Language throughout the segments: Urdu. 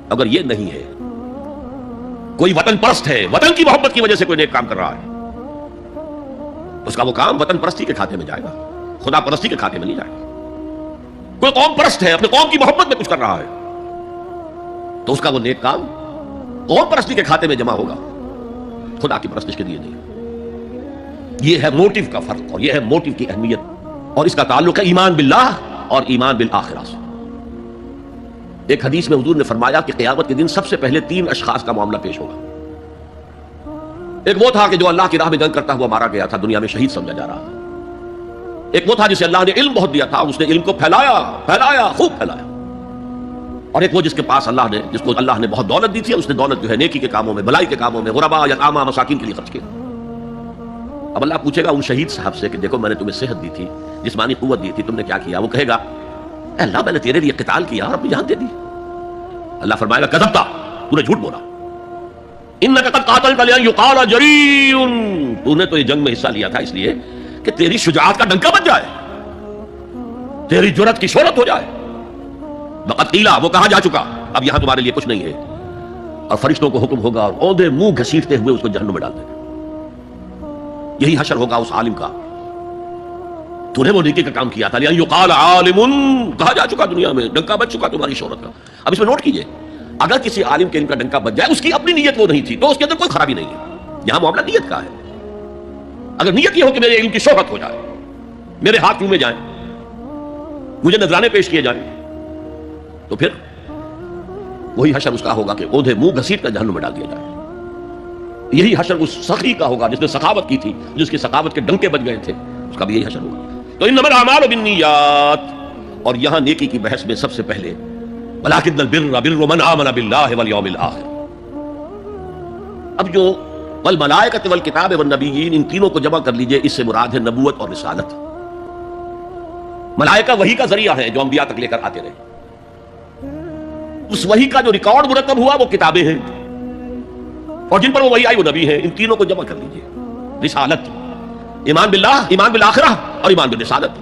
اگر یہ نہیں ہے، کوئی وطن پرست ہے، وطن کی محبت کی وجہ سے کوئی نیک کام کر رہا ہے، اس کا وہ کام وطن پرستی کے کھاتے میں جائے گا، خدا پرستی کے کھاتے میں نہیں جائے گا۔ کوئی قوم پرست ہے، اپنے قوم کی محبت میں کچھ کر رہا ہے، تو اس کا وہ نیک کام قوم پرستی کے کھاتے میں جمع ہوگا، خدا کی پرستش کے لیے نہیں۔ یہ ہے موٹیو کا فرق، اور یہ ہے موٹیو کی اہمیت، اور اس کا تعلق ہے ایمان باللہ اور ایمان بالآخرہ سے۔ ایک حدیث میں حضور نے فرمایا کہ قیامت کے دن سب سے پہلے 3 اشخاص کا معاملہ پیش ہوگا۔ ایک وہ تھا کہ جو اللہ کی راہ میں جنگ کرتا ہوا مارا گیا تھا، دنیا میں شہید سمجھا جا رہا تھا۔ ایک وہ تھا جسے اللہ نے علم بہت دیا تھا، اس نے علم کو پھیلایا، خوب پھیلایا۔ اور ایک وہ جس کو اللہ نے بہت دولت دی تھی، اس نے دولت جو ہے نیکی کے کاموں میں، بھلائی کے کاموں میں، غرباء، یتامى، مساکین کے لیے خرچ کیا۔ اب اللہ پوچھے گا ان شہید صاحب سے کہ دیکھو میں نے تمہیں صحت دی تھی، جسمانی قوت دی تھی، تم نے کیا کیا؟ وہ کہے گا اے اللہ میں نے تیرے لیے قتال کیا اور اپنی جان دے دی۔ اللہ فرمائے گا کذبت، تو نے جھوٹ بولا، انک قد قاتلت لأن یقال جریء، تو نے تو یہ جنگ میں حصہ لیا تھا اس لیے کہ تیری شجاعت کا ڈنکا بج جائے، تیری جرأت کی شہرت ہو جائے۔ وقد قیل، وہ کہا جا چکا، اب یہاں تمہارے لیے کچھ نہیں ہے۔ اور فرشتوں کو حکم ہوگا اور اوندے منہ گھسیٹتے ہوئے اس کو جہنم میں ڈال دیں گے۔ یہی حشر ہوگا اس عالم کا، تو نے وہ نیکی کا کام کیا تھا، لأن یقال عالم، کہا جا چکا دنیا میں، ڈنکا بج چکا تمہاری شہرت کا۔ اب اس میں نوٹ کیجئے، اگر کسی عالم کے علم کا ڈنکا بج جائے، اس کی اپنی نیت وہ نہیں تھی، تو اس کے اندر کوئی خرابی نہیں ہے۔ یہاں معاملہ نیت کا ہے۔ اگر نیت یہ ہو کہ میرے علم کی شہرت ہو جائے، میرے ہاتھ چومے جائیں، مجھے نذرانے پیش کیے جائیں، تو پھر وہی حشر اس کا ہوگا کہ اوندھے منہ گھسیٹ کر جہنم میں ڈال دیا جائے۔ یہی حشر اس سخی کا ہوگا جس نے سخاوت کی تھی، جس کی سخاوت کے ڈنکے بج گئے تھے، اس کا بھی یہی حشر ہوگا۔ تو انما الاعمال بالنیات، اور یہاں نیکی کی بحث میں سب سے پہلے ولکن البر بر من آمن باللہ والیوم الآخر۔ اب جو والملائکۃ والکتاب والنبیین، ان تینوں کو جمع کر لیجئے، اس سے مراد ہے نبوت اور رسالت۔ ملائکہ وحی کا ذریعہ ہے جو انبیاء تک لے کر آتے رہے، اس وحی کا جو ریکارڈ مرتب ہوا وہ کتابیں ہیں، اور جن پر وہ وحی آئی وہ نبی ہیں۔ ان تینوں کو جمع کر لیجئے، رسالت، ایمان باللہ، ایمان بالآخرہ اور ایمان بالرسالت۔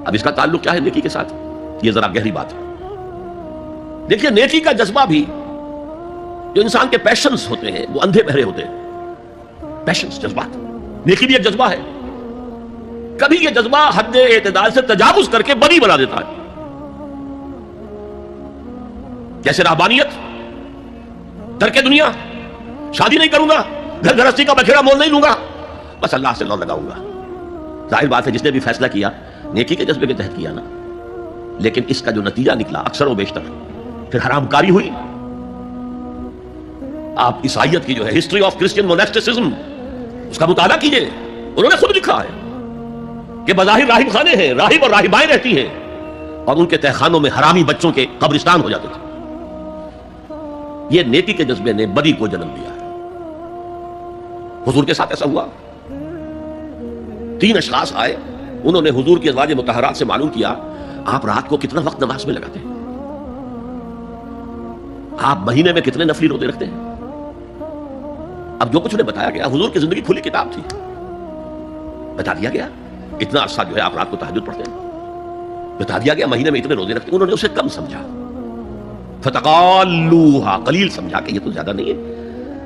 اب اس کا تعلق کیا ہے نیکی کے ساتھ؟ یہ ذرا گہری بات ہے۔ دیکھیے نیکی کا جذبہ بھی، جو انسان کے پیشنز ہوتے ہیں وہ اندھے بہرے ہوتے ہیں، پیشنز، جذبات، نیکی بھی ایک جذبہ ہے۔ کبھی یہ جذبہ حد اعتدال سے تجاوز کر کے بری بنا دیتا ہے، جیسے رہبانیت، ترک دنیا، شادی نہیں کروں گا، گھر گھرستی کا بکھیرا مول نہیں لوں گا، بس اللہ سے لو لگاؤں گا۔ ظاہر بات ہے جس نے بھی فیصلہ کیا نیکی کے جذبے کے تحت کیا نا، لیکن اس کا جو نتیجہ نکلا اکثر و بیشتر پھر حرام کاری ہوئی۔ آپ عیسائیت کی جو ہے ہسٹری آف کرسچین موناسٹسزم، اس کا مطالعہ کیجئے، انہوں نے خود لکھا ہے کہ بظاہر راہب خانے ہیں، راہب اور راہبائیں رہتی ہیں، اور ان کے تہخانوں میں حرامی بچوں کے قبرستان ہو جاتے تھے۔ یہ نیکی کے جذبے نے بدی کو جنم دیا ہے۔ حضور کے ساتھ ایسا ہوا، 3 اشخاص آئے، انہوں نے حضور کی ازواج مطہرات سے معلوم کیا آپ رات کو کتنا وقت نماز میں لگاتے ہیں، آپ مہینے میں کتنے نفلی روزے رکھتے ہیں۔ اب جو کچھ انہیں بتایا گیا، حضور کی زندگی کھلی کتاب تھی، بتا دیا گیا اتنا عرصہ جو ہے آپ رات کو تہجد پڑھتے ہیں، بتا دیا گیا مہینے میں اتنے روزے رکھتے ہیں۔ انہوں نے اسے کم سمجھا، فتقالوها، قلیل سمجھا کہ یہ تو زیادہ نہیں ہے،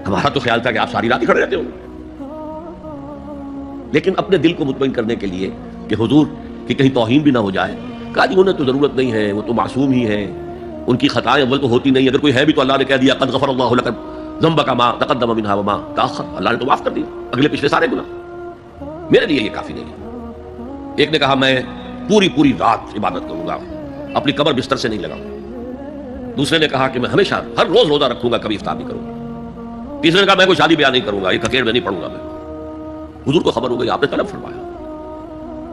ہمارا تو خیال تھا کہ آپ ساری رات ہی کھڑے رہتے ہو۔ لیکن اپنے دل کو مطمئن کرنے کے لیے کہ حضور کی کہیں توہین بھی نہ ہو جائے، کہا جی انہیں تو ضرورت نہیں ہے، وہ تو معصوم ہی ہیں، ان کی خطائیں اول تو ہوتی نہیں، اگر کوئی ہے بھی تو اللہ نے کہہ دیا قد غفر اللہ لک ذنبک ما تقدم منها وما تاخر، اللہ نے تو معاف کر دیا اگلے پچھلے سارے گناہ، میرے لیے یہ کافی نہیں ہے۔ ایک نے کہا میں پوری رات عبادت کروں گا، اپنی قبر بستر سے نہیں لگاؤں۔ دوسرے نے کہا کہ میں ہمیشہ ہر روز روزہ رکھوں گا، کبھی افطار نہیں کروں گا۔ تیسرے نے کہا میں کوئی شادی بیاہ نہیں کروں گا، یہ ککیر میں نہیں پڑھوں گا میں۔ حضور کو خبر ہو گئی، آپ نے طلب فرمایا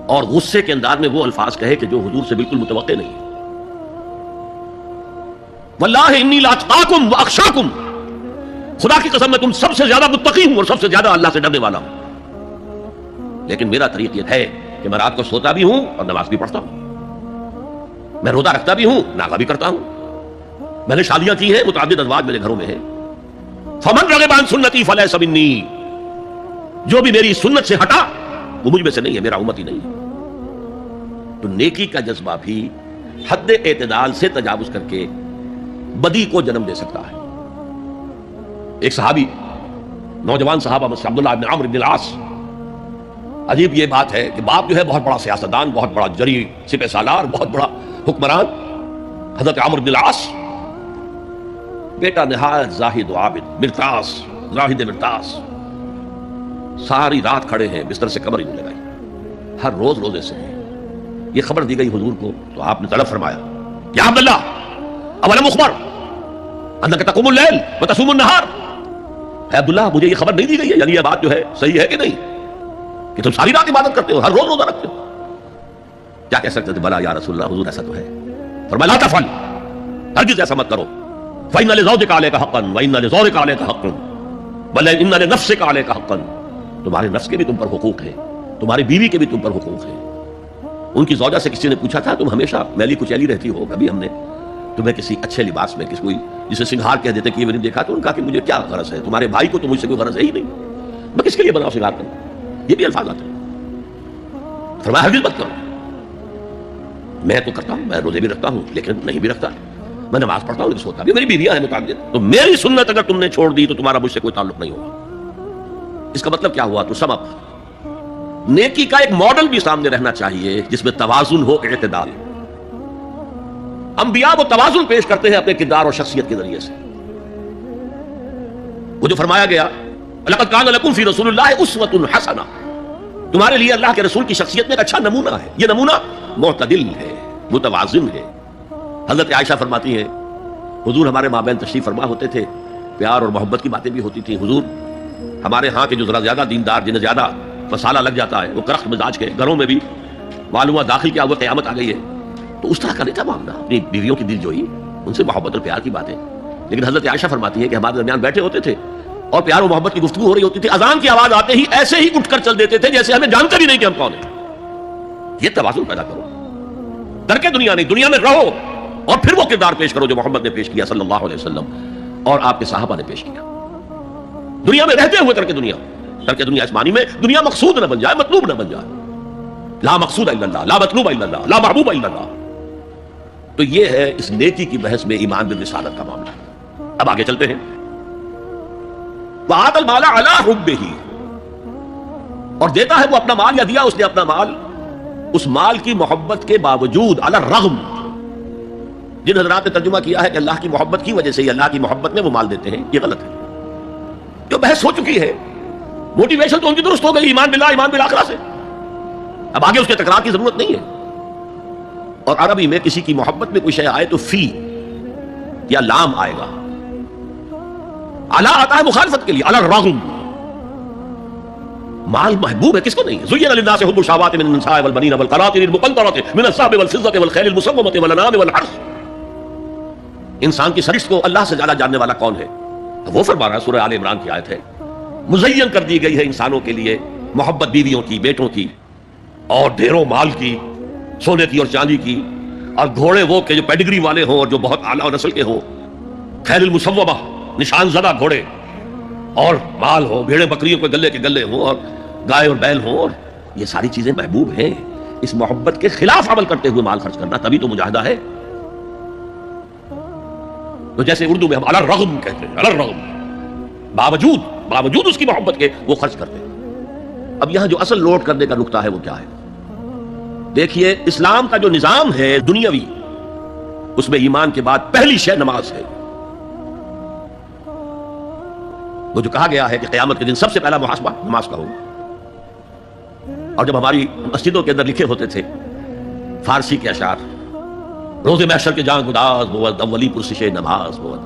اور غصے کے انداز میں وہ الفاظ کہے کہ جو حضور سے بالکل متوقع نہیں ہے۔ واللہ انی لاتقاکم واخشاکم، خدا کی قسم میں تم سب سے زیادہ متقی ہوں اور سب سے زیادہ اللہ سے ڈرنے والا ہوں، لیکن میرا طریق یہ ہے کہ میں رات کو سوتا بھی ہوں اور نماز بھی پڑھتا ہوں، میں روزہ رکھتا بھی ہوں، ناغہ بھی کرتا ہوں، میں نے شادیاں کی ہیں، متعدد ازواج میرے گھروں میں ہیں۔ فمن رغب عن سنتی فلیس منی، جو بھی میری سنت سے ہٹا وہ مجھ میں سے نہیں ہے، میرا امتی نہیں ہے۔ تو نیکی کا جذبہ بھی حد اعتدال سے تجاوز کر کے بدی کو جنم دے سکتا ہے. ایک صحابی نوجوان صحابہ میں سے عبداللہ بن عمرو بن العاص، عجیب یہ بات ہے کہ باپ جو ہے بہت بڑا سیاستدان، بہت بڑا جری سپہ سالار، بہت بڑا حکمران حضرت عمرو بن العاص، بیٹا نہایت زاہد و عابد، مرتاس، زاہد مرتاس، ساری رات کھڑے ہیں، بستر سے کمر ہی نہیں لگائی، ہر روز روزے سے. یہ خبر دی گئی حضور کو تو آپ نے طلب فرمایا یا عبداللہ اولم اخبر انک تقوم اللیل وتصوم النہار، اے عبداللہ مجھے یہ خبر نہیں دی گئی ہے، یعنی یہ بات جو ہے صحیح ہے کہ نہیں کہ تم ساری رات عبادت کرتے ہو، ہر روز روزہ رکھتے ہو؟ کیا کہہ سکتے تھے؟ بلا یا رسول اللہ، حضور ایسا تو ہے. فرمایا لا تفعل، ہرگز ایسا مت کرو. فإن لزوجك عليك حقا وإن لزوجك عليك حقا بل إن لنفسك عليك حقا، تمہارے نفس کے بھی تم پر حقوق ہیں، تمہاری بیوی کے بھی تم پر حقوق ہیں. ان کی زوجہ سے کسی نے پوچھا تھا تم ہمیشہ میلی کچیلی رہتی ہو، کبھی ہم نے تمہیں کسی اچھے لباس میں کسی کوئی جسے سنگھار کہہ دیتے کہ یہ نہیں دیکھا؟ تو ان کا کہ مجھے کیا غرض ہے، تمہارے بھائی کو تو مجھ سے کوئی غرض ہے ہی نہیں، میں کس کے لیے بناؤ سنگھار کروں؟ یہ بھی الفاظ آتے ہیں. فرمایا ہرگز مت کرو. میں تو کرتا ہوں، میں روزے بھی رکھتا ہوں لیکن نہیں بھی رکھتا، میں نماز پڑھتا ہوں لیکن سوتا بھی، میری بیویاں ہیں متعدد، تو میری سنت اگر تم نے چھوڑ دی تو تمہارا مجھ سے کوئی تعلق نہیں ہوگا. اس کا مطلب کیا ہوا؟ تو سم اپ، نیکی کا ایک ماڈل بھی سامنے رہنا چاہیے جس میں توازن ہو، اعتدال. انبیاء وہ توازن پیش کرتے ہیں اپنے کردار اور شخصیت کے ذریعے سے. وہ جو فرمایا گیا لقد کان لکم فی رسول اللہ اسوۃ حسنہ، تمہارے لیے اللہ کے رسول کی شخصیت میں ایک اچھا نمونہ ہے. یہ نمونہ معتدل ہے، متوازن ہے. حضرت عائشہ فرماتی ہیں حضور ہمارے مابین تشریف فرما ہوتے تھے، پیار اور محبت کی باتیں بھی ہوتی تھیں. حضور ہمارے ہاں کے جو ذرا زیادہ دیندار، جنہیں زیادہ مسالہ لگ جاتا ہے، وہ کرخت مزاج کے گھروں میں بھی معلومات داخل کیا ہوا قیامت آ گئی ہے، تو اس طرح کا نہیں تھا معاملہ. اپنی بیویوں کی دل جوئی، ان سے محبت اور پیار کی باتیں. لیکن حضرت عائشہ فرماتی ہے کہ ہمارے درمیان بیٹھے ہوتے تھے اور پیار و محبت کی گفتگو ہو رہی ہوتی تھی، اذان کی آواز آتے ہی ایسے ہی اٹھ کر چل دیتے تھے جیسے ہمیں جانتے بھی نہیں کہ ہم کون ہیں. یہ توازن پیدا کرو، ترک دنیا نہیں، دنیا میں رہو اور پھر وہ کردار پیش کرو جو محمد نے پیش کیا صلی اللہ علیہ وسلم اور آپ کے صحابہ نے پیش کیا. دنیا میں رہتے ہوئے ترک دنیا، ترک دنیا اس معنی میں دنیا مقصود نہ بن جائے، مطلوب نہ بن جائے. لا مقصود الا اللہ، لا مطلوب الا اللہ، لا محبوب الا اللہ. تو یہ ہے اس نیکی کی بحث میں ایمان بالرسالت کا معاملہ. اب آگے چلتے ہیں. وَآتَى الْمَالَ عَلَىٰ حُبِّهِ، اور دیتا ہے وہ اپنا مال، یا دیا اس نے اپنا مال اس مال کی محبت کے باوجود، علی الرغم. جن حضرات نے ترجمہ کیا ہے کہ اللہ کی محبت کی وجہ سے ہی، اللہ کی محبت میں وہ مال دیتے ہیں، یہ غلط ہے. جو بحث ہو چکی ہے، موٹیویشن تو ان کی درست ہو گئی ایمان باللہ، ایمان بالآخرہ سے. اب آگے اس کے تکرار کی ضرورت نہیں ہے. اور عربی میں کسی کی محبت میں کوئی شے آئے تو فی یا لام آئے گا. علی آتا ہے مخالفت کے لیے، علی الرغم. مال محبوب ہے، کس کو نہیں؟ زُيِّنَ لِلنَّاسِ حُبُّ الشَّهَوَاتِ مِنَ النِّسَاءِ وَالْبَنِينَ وَالْقَنَاطِيرِ الْمُقَنطَرَةِ مِنَ الذَّهَبِ وَالْفِضَّةِ وَالْخَيْلِ الْمُسَوَّمَةِ وَالْأَنْعَامِ وَالْحَرْثِ. انسان کی سرشت کو اللہ سے زیادہ جاننے والا کون ہے؟ وہ فرما رہا ہے، سورہ آل عمران کی آیت ہے، مزین کر دی گئی ہے انسانوں کے لیے محبت بیویوں کی، بیٹوں کی، اور ڈھیروں مال کی، سونے کی اور چاندی کی، اور گھوڑے وہ کہ جو پیڈگری والے ہوں اور جو بہت اعلیٰ نسل کے ہوں، خیل المسومہ نشان زدہ گھوڑے، اور مال ہو، بھیڑیں بکریوں کے گلے ہوں، اور گائے اور بیل ہوں. اور یہ ساری چیزیں محبوب ہیں. اس محبت کے خلاف عمل کرتے ہوئے مال خرچ کرنا تبھی تو مجاہدہ ہے. تو جیسے اردو میں ہم علی الرغم کہتے ہیں، علی الرغم، باوجود اس کی محبت کے وہ خرچ کرتے ہیں. اب یہاں جو اصل نوٹ کرنے کا نقطہ ہے وہ کیا ہے؟ دیکھیے، اسلام کا جو نظام ہے دنیاوی، اس میں ایمان کے بعد پہلی شے نماز ہے. وہ جو کہا گیا ہے کہ قیامت کے دن سب سے پہلا محاسبہ نماز کا ہوگا. اور جب ہماری مسجدوں کے اندر لکھے ہوتے تھے فارسی کے اشعار، روز محشر کے جان گداز بود اولی پرسش نماز بود،